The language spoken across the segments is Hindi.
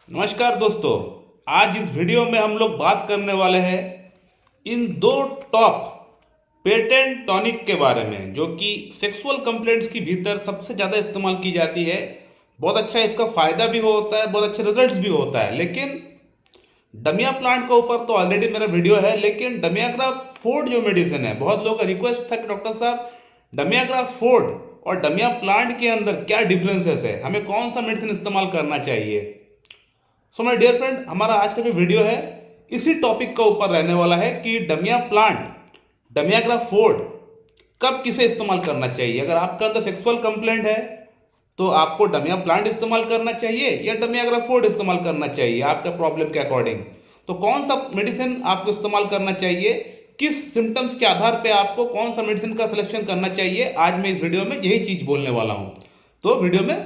नमस्कार दोस्तों। आज इस वीडियो में हम लोग बात करने वाले हैं इन दो टॉप पेटेंट टॉनिक के बारे में जो कि सेक्सुअल कंप्लेंट्स की भीतर सबसे ज़्यादा इस्तेमाल की जाती है। बहुत अच्छा इसका फ़ायदा भी होता है, बहुत अच्छे रिजल्ट्स भी होता है। लेकिन डमिया प्लांट के ऊपर तो ऑलरेडी मेरा वीडियो है, लेकिन डमियाग्राफ फोर्ड जो मेडिसिन है, बहुत लोगों का रिक्वेस्ट था कि डॉक्टर साहब डमियाग्राफ फोर्ड और डमिया प्लांट के अंदर क्या डिफरेंसेस है, हमें कौन सा मेडिसिन इस्तेमाल करना चाहिए। सो माय डियर फ्रेंड, हमारा आज का जो वीडियो है इसी टॉपिक का ऊपर रहने वाला है कि डमिया प्लांट, डमियाग्राफ फोर्ड कब किसे इस्तेमाल करना चाहिए। अगर आपका अंदर सेक्सुअल कंप्लेंट है तो आपको डमिया प्लांट इस्तेमाल करना चाहिए या डमियाग्राफ फोर्ड इस्तेमाल करना चाहिए आपके प्रॉब्लम के अकॉर्डिंग। तो कौन सा मेडिसिन आपको इस्तेमाल करना चाहिए, किस सिम्टम्स के आधार पे आपको कौन सा मेडिसिन का सिलेक्शन करना चाहिए, आज मैं इस वीडियो में यही चीज बोलने वाला हूं। तो वीडियो में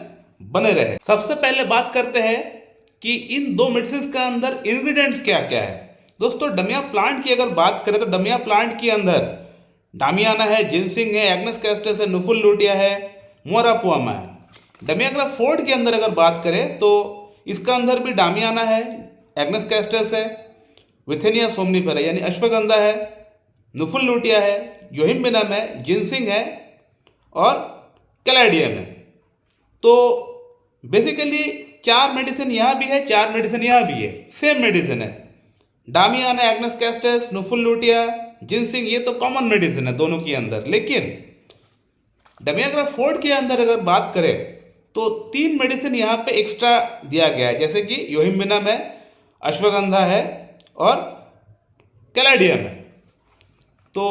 बने रहे। सबसे पहले बात करते हैं कि इन दो मेडिसिन का अंदर इंग्रेडिएंट्स क्या क्या है। दोस्तों, डमिया प्लांट की अगर बात करें तो डमिया प्लांट के अंदर डामियाना है, जिनसिंग है, एग्नस कैस्टस है, नुफुल लूटिया है, मोरापुआमा है। डमियाग्राफ फोर्ड के अंदर अगर बात करें तो इसका अंदर भी डामियाना है, एग्नस कैस्टस है, विथेनिया सोमनिफेरा यानी अश्वगंधा है, नुफुल लूटिया है, योहिम्बिनम है, जिनसिंग है और कैलाडियम है। तो बेसिकली चार मेडिसिन यहाँ भी है, चार मेडिसिन यहाँ भी है, सेम मेडिसिन है। डामियाना, एग्नस कैस्टस, नुफुल लूटिया, जिनसिंग, ये तो कॉमन मेडिसिन है दोनों के अंदर। लेकिन डमियाग्राफ फोर्ड के अंदर अगर बात करें तो तीन मेडिसिन यहाँ पे एक्स्ट्रा दिया गया है, जैसे कि योहिम्बिनम है, अश्वगंधा है और कैलाडियम है। तो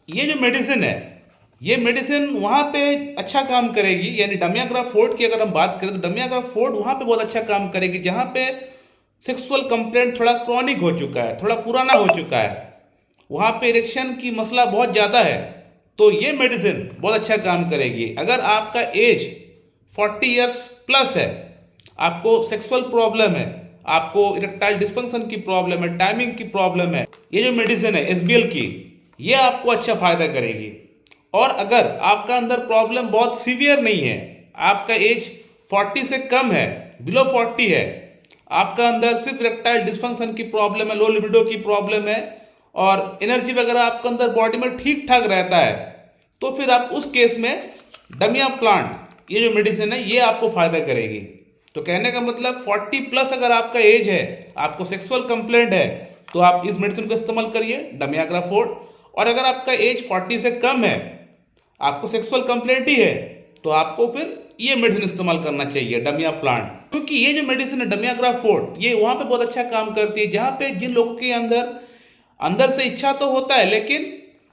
ये जो मेडिसिन है, ये मेडिसिन वहाँ पे अच्छा काम करेगी। यानी डमियाग्राफ फोर्ड की अगर हम बात करें तो डमियाग्राफ फोर्ड वहाँ पे बहुत अच्छा काम करेगी जहाँ पे सेक्सुअल कंप्लेंट थोड़ा क्रॉनिक हो चुका है, थोड़ा पुराना हो चुका है, वहाँ पे इरेक्शन की मसला बहुत ज़्यादा है, तो ये मेडिसिन बहुत अच्छा काम करेगी। अगर आपका एज 40 ईयर्स प्लस है, आपको सेक्सुअल प्रॉब्लम है, आपको इरेक्टाइल डिस्फंक्शन की प्रॉब्लम है, टाइमिंग की प्रॉब्लम है, ये जो मेडिसिन है एसबीएल की, ये आपको अच्छा फायदा करेगी। और अगर आपका अंदर प्रॉब्लम बहुत सीवियर नहीं है, आपका एज 40 से कम है, बिलो 40 है, आपका अंदर सिर्फ इरेक्टाइल डिस्फंक्शन की प्रॉब्लम है, लो लिबिडो की प्रॉब्लम है और एनर्जी वगैरह आपके अंदर बॉडी में ठीक ठाक रहता है, तो फिर आप उस केस में डमिया प्लांट, ये जो मेडिसिन है, ये आपको फायदा करेगी। तो कहने का मतलब 40 प्लस अगर आपका एज है, आपको सेक्सुअल कंप्लेंट है, तो आप इस मेडिसिन को इस्तेमाल करिए, डमियाग्राफ फोर्ड। और अगर आपका एज 40 से कम है, आपको सेक्सुअल कंप्लेंट ही है, तो आपको फिर ये मेडिसिन इस्तेमाल करना चाहिए, डमिया प्लांट। क्योंकि ये जो मेडिसिन है डमियाग्राफ फोर्ड, ये वहां पे बहुत अच्छा काम करती है जहां पे जिन लोगों के अंदर अंदर से इच्छा तो होता है लेकिन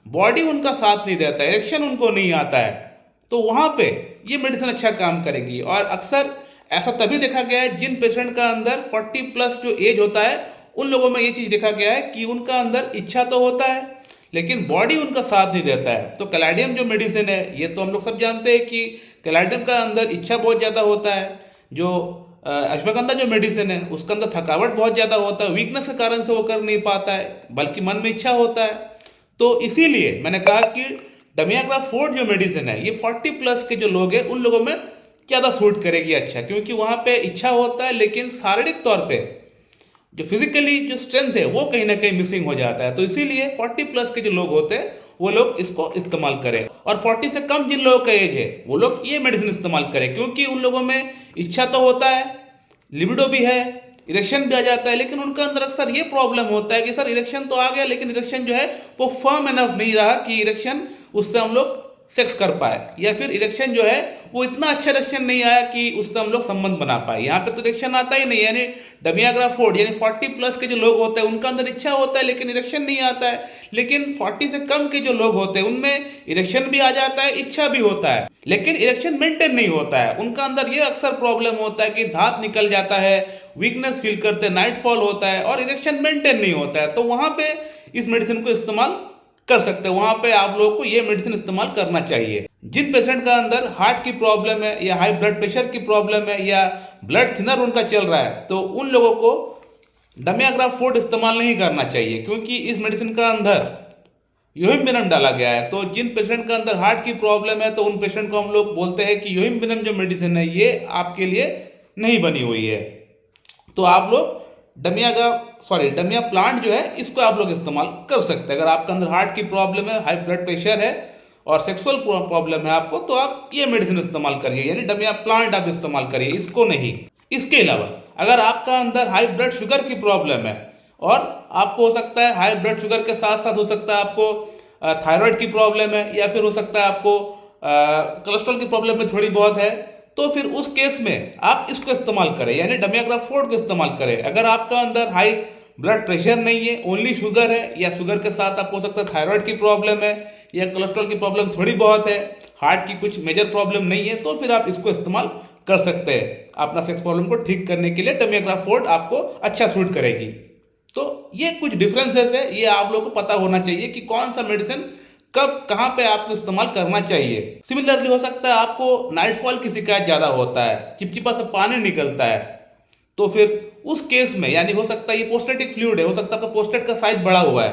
बॉडी उनका साथ नहीं देता, इरेक्शन उनको नहीं आता है, तो वहां पे ये मेडिसिन अच्छा काम करेगी। और अक्सर ऐसा तभी देखा गया है जिन पेशेंट का अंदर 40 प्लस जो एज होता है, उन लोगों में ये चीज देखा गया है कि उनका अंदर इच्छा तो होता है लेकिन बॉडी उनका साथ नहीं देता है। तो कैलाडियम जो मेडिसिन है, ये तो हम लोग सब जानते हैं कि कैलाडियम का अंदर इच्छा बहुत ज़्यादा होता है। जो अश्वगंधा जो मेडिसिन है, उसका अंदर थकावट बहुत ज़्यादा होता है, वीकनेस के कारण से वो कर नहीं पाता है, बल्कि मन में इच्छा होता है। तो इसीलिए मैंने कहा कि डमियाग्राफ फोर्ड जो मेडिसिन है, ये 40 प्लस के जो लोग हैं उन लोगों में ज़्यादा सूट करेगी अच्छा, क्योंकि वहाँ पे इच्छा होता है लेकिन शारीरिक तौर पे जो फिजिकली जो स्ट्रेंथ है वो कहीं ना कहीं मिसिंग हो जाता है। तो इसीलिए 40 प्लस के जो लोग होते हैं वो लोग इसको इस्तेमाल करें, और 40 से कम जिन लोगों का एज है वो लोग ये मेडिसिन इस्तेमाल करें, क्योंकि उन लोगों में इच्छा तो होता है, लिबिडो भी है, इरेक्शन भी आ जाता है, लेकिन उनका अंदर अक्सर ये प्रॉब्लम होता है कि सर इरेक्शन तो आ गया लेकिन इरेक्शन जो है वो फर्म एनफ नहीं रहा कि इरेक्शन उससे हम लोग सेक्स कर पाए, या फिर इरेक्शन जो है वो इतना अच्छा इरेक्शन नहीं आया कि उससे हम लोग संबंध बना पाए। यहाँ पे तो इरेक्शन आता ही नहीं, यानी डमियाग्राफ फोर्ड यानी 40 प्लस के जो लोग होते हैं उनका अंदर इच्छा होता है लेकिन इरेक्शन नहीं आता है। लेकिन 40 से कम के जो लोग होते हैं उनमें इरेक्शन भी आ जाता है, इच्छा भी होता है, लेकिन इरेक्शन मेंटेन नहीं होता है। उनका अंदर ये अक्सर प्रॉब्लम होता है कि दांत निकल जाता है, वीकनेस फील करते हैं, नाइटफॉल होता है और इरेक्शन मेंटेन नहीं होता है। तो वहां पे इस मेडिसिन को इस्तेमाल कर सकते हैं, वहां पे आप लोगों को ये मेडिसिन इस्तेमाल करना चाहिए। जिन पेशेंट का अंदर हार्ट की प्रॉब्लम है या हाई ब्लड प्रेशर की प्रॉब्लम है या ब्लड थिनर उनका चल रहा है, तो उन लोगों को डमियाग्राफ फोर्ड इस्तेमाल नहीं करना चाहिए, क्योंकि इस मेडिसिन का अंदर योहिम्बिनम डाला गया है। तो जिन पेशेंट का अंदर हार्ट की प्रॉब्लम है तो उन पेशेंट को हम लोग बोलते हैं कि योहिम्बिनम जो मेडिसिन है ये आपके लिए नहीं बनी हुई है। तो आप लोग डमिया प्लांट जो है इसको आप लोग इस्तेमाल कर सकते हैं। अगर आपके अंदर हार्ट की प्रॉब्लम है, हाई ब्लड प्रेशर है और सेक्सुअल प्रॉब्लम है आपको, तो आप ये मेडिसिन इस्तेमाल करिए, यानी डमिया प्लांट आप इस्तेमाल करिए, इसको नहीं। इसके अलावा अगर आपका अंदर हाई ब्लड शुगर की प्रॉब्लम है और आपको हो सकता है हाई ब्लड शुगर के साथ साथ हो सकता है आपको थायराइड की प्रॉब्लम है, या फिर हो सकता है आपको कोलेस्ट्रॉल की प्रॉब्लम में थोड़ी बहुत है, तो फिर उस केस में आप इसको इस्तेमाल करें, यानी डमियाग्राफोर्ड को इस्तेमाल करें। अगर आपका अंदर हाई ब्लड प्रेशर नहीं है, ओनली शुगर है, या शुगर के साथ आपको हो सकता है थायराइड की प्रॉब्लम है, या कोलेस्ट्रॉल की प्रॉब्लम थोड़ी बहुत है, हार्ट की कुछ मेजर प्रॉब्लम नहीं है, तो फिर आप इसको इस्तेमाल कर सकते हैं अपना सेक्स प्रॉब्लम को ठीक करने के लिए। डमियाग्राफोर्ड आपको अच्छा सूट करेगी। तो ये कुछ डिफरेंसेस है, ये आप लोगों को पता होना चाहिए कि कौन सा मेडिसिन कब कहां पे आपको इस्तेमाल करना चाहिए। सिमिलरली हो सकता है आपको नाइटफॉल की शिकायत ज्यादा होता है, चिपचिपा से पानी निकलता है, तो फिर उस केस में यानी हो सकता है ये पोस्टेटिक फ्लूइड है, हो सकता है आपका पोस्टेट का साइज बड़ा हुआ है,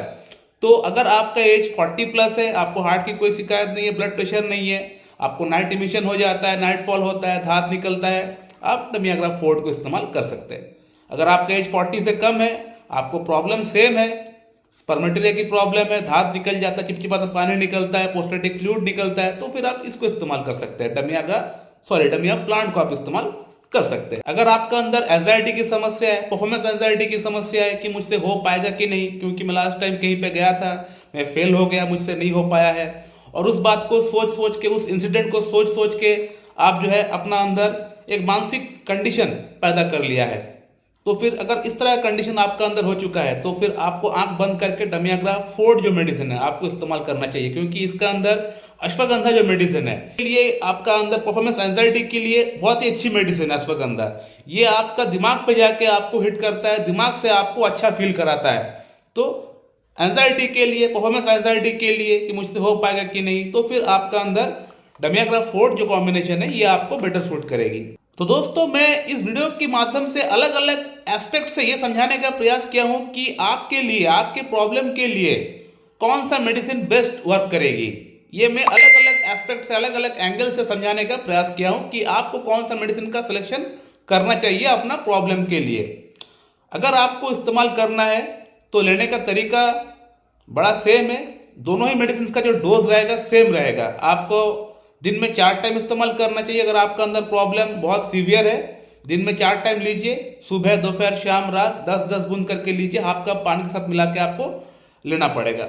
तो अगर आपका एज 40 प्लस है, आपको हार्ट की कोई शिकायत नहीं है, ब्लड प्रेशर नहीं है, आपको नाइट इमिशन हो जाता है, नाइटफॉल होता है, धात निकलता है, आप डमियाग्राफोर्ड को इस्तेमाल कर सकते हैं। अगर आपका एज 40 से कम है, आपको प्रॉब्लम सेम है, स्पर्मेटोरिया की प्रॉब्लम है, धात निकल जाता है, चिपचिपा सा पानी निकलता है, पोस्टेटिक फ्लूइड निकलता है, तो फिर आप इसको इस्तेमाल कर सकते हैं। डमिया प्लांट को आप इस्तेमाल कर सकते हैं। अगर आपका अंदर एंजाइटी की समस्या है, परफॉर्मेंस एंजाइटी की समस्या है कि मुझसे हो पाएगा कि नहीं, क्योंकि मैं लास्ट टाइम कहीं पे गया था, मैं फेल हो गया, मुझसे नहीं हो पाया है, और उस बात को सोच सोच के, उस इंसिडेंट को सोच सोच के आप जो है अपना अंदर एक मानसिक कंडीशन पैदा कर लिया है, तो फिर अगर इस तरह का कंडीशन आपका अंदर हो चुका है, तो फिर आपको आंख बंद करके डमियाग्राफोर्ड जो मेडिसिन है आपको इस्तेमाल करना चाहिए, क्योंकि इसका अंदर अश्वगंधा जो मेडिसिन है के लिए आपका अंदर परफॉर्मेंस एंजाइटी के लिए बहुत ही अच्छी मेडिसिन है अश्वगंधा। ये आपका दिमाग पे जाके आपको हिट करता है, दिमाग से आपको अच्छा फील कराता है। तो एंजाइटी के लिए, परफॉर्मेंस एंजाइटी के लिए कि मुझसे हो पाएगा कि नहीं, तो फिर आपका अंदर डमियाग्राफोर्ड जो कॉम्बिनेशन है ये आपको बेटर सूट करेगी। तो दोस्तों, मैं इस वीडियो के माध्यम से अलग अलग एस्पेक्ट से ये समझाने का प्रयास किया हूं कि आपके लिए, आपके प्रॉब्लम के लिए कौन सा मेडिसिन बेस्ट वर्क करेगी। ये मैं अलग अलग एस्पेक्ट से, अलग अलग एंगल से समझाने का प्रयास किया हूं कि आपको कौन सा मेडिसिन का सिलेक्शन करना चाहिए अपना प्रॉब्लम के लिए। अगर आपको इस्तेमाल करना है तो लेने का तरीका बड़ा सेम है, दोनों ही मेडिसिन का जो डोज रहेगा सेम रहेगा। आपको दिन में 4 टाइम इस्तेमाल करना चाहिए। अगर आपका अंदर प्रॉब्लम बहुत सीवियर है, दिन में 4 टाइम लीजिए, सुबह, दोपहर, शाम, रात 10-10 बूंद करके लीजिए, हाफ कप पानी के साथ मिला के आपको लेना पड़ेगा।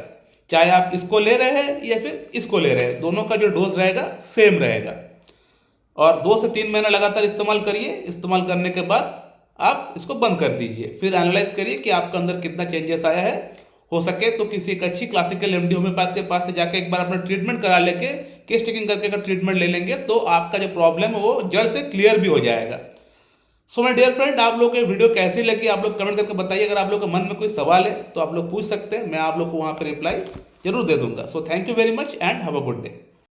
चाहे आप इसको ले रहे हैं या फिर इसको ले रहे हैं, दोनों का जो डोज रहेगा सेम रहेगा। और 2 से 3 महीना लगातार इस्तेमाल करिए। इस्तेमाल करने के बाद आप इसको बंद कर दीजिए, फिर एनालाइज करिए कि आपके अंदर कितना चेंजेस आया है। हो सके तो किसी एक अच्छी क्लासिकल एमडी होम्योपैथ के पास से जाके एक बार अपना ट्रीटमेंट करा लेके, केस टेकिंग करके अगर ट्रीटमेंट ले लेंगे तो आपका जो प्रॉब्लम है वो जड़ से क्लियर भी हो जाएगा। सो माय डियर फ्रेंड, आप लोग को ये वीडियो कैसी लगी आप लोग कमेंट करके बताइए। अगर आप लोग के मन में कोई सवाल है तो आप लोग पूछ सकते हैं, मैं आप लोग को वहां पर रिप्लाई जरूर दे दूंगा। So thank you very much and have a good day.